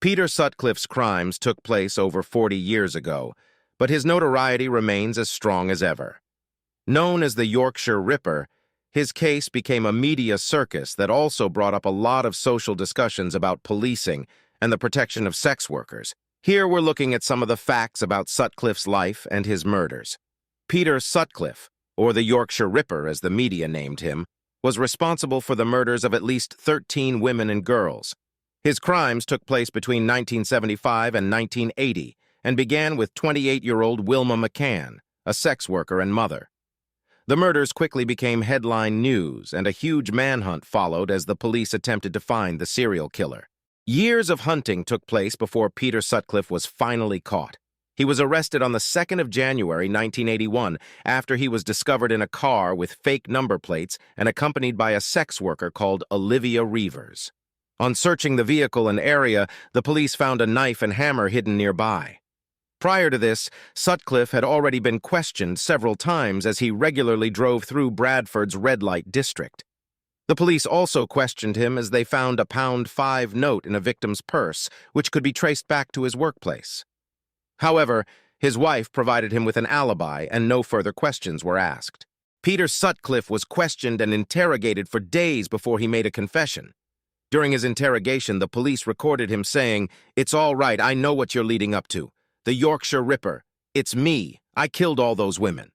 Peter Sutcliffe's crimes took place over 40 years ago, but his notoriety remains as strong as ever. Known as the Yorkshire Ripper, his case became a media circus that also brought up a lot of social discussions about policing and the protection of sex workers. Here we're looking at some of the facts about Sutcliffe's life and his murders. Peter Sutcliffe, or the Yorkshire Ripper as the media named him, was responsible for the murders of at least 13 women and girls. His crimes took place between 1975 and 1980 and began with 28-year-old Wilma McCann, a sex worker and mother. The murders quickly became headline news, and a huge manhunt followed as the police attempted to find the serial killer. Years of hunting took place before Peter Sutcliffe was finally caught. He was arrested on the 2nd of January 1981 after he was discovered in a car with fake number plates and accompanied by a sex worker called Olivia Reevers. On searching the vehicle and area, the police found a knife and hammer hidden nearby. Prior to this, Sutcliffe had already been questioned several times as he regularly drove through Bradford's red light district. The police also questioned him as they found a £5 note in a victim's purse, which could be traced back to his workplace. However, his wife provided him with an alibi and no further questions were asked. Peter Sutcliffe was questioned and interrogated for days before he made a confession. During his interrogation, the police recorded him saying, "It's all right, I know what you're leading up to. The Yorkshire Ripper. It's me. I killed all those women."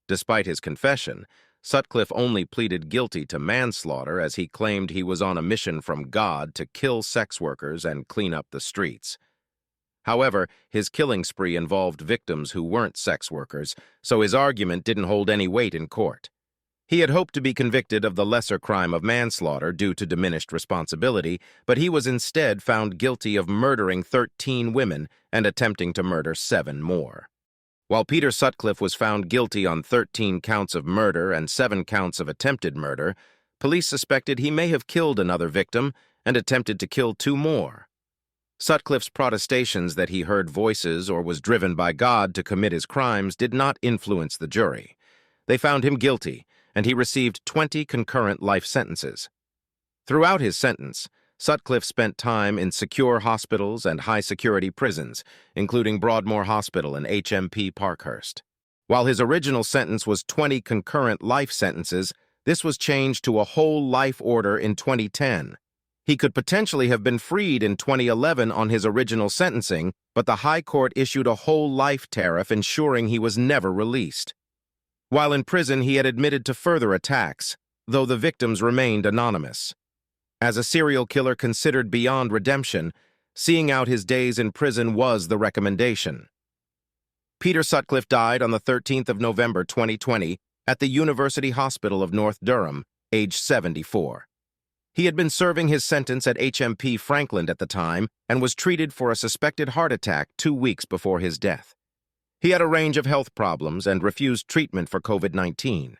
Despite his confession, Sutcliffe only pleaded guilty to manslaughter as he claimed he was on a mission from God to kill sex workers and clean up the streets. However, his killing spree involved victims who weren't sex workers, so his argument didn't hold any weight in court. He had hoped to be convicted of the lesser crime of manslaughter due to diminished responsibility, but he was instead found guilty of murdering 13 women and attempting to murder 7 more. While Peter Sutcliffe was found guilty on 13 counts of murder and 7 counts of attempted murder, police suspected he may have killed another victim and attempted to kill 2 more. Sutcliffe's protestations that he heard voices or was driven by God to commit his crimes did not influence the jury. They found him guilty, and he received 20 concurrent life sentences. Throughout his sentence, Sutcliffe spent time in secure hospitals and high-security prisons, including Broadmoor Hospital and HMP Parkhurst. While his original sentence was 20 concurrent life sentences, this was changed to a whole life order in 2010. He could potentially have been freed in 2011 on his original sentencing, but the High Court issued a whole life tariff ensuring he was never released. While in prison, he had admitted to further attacks, though the victims remained anonymous. As a serial killer considered beyond redemption, seeing out his days in prison was the recommendation. Peter Sutcliffe died on the 13th of November 2020 at the University Hospital of North Durham, aged 74. He had been serving his sentence at HMP Frankland at the time and was treated for a suspected heart attack 2 weeks before his death. He had a range of health problems and refused treatment for COVID-19.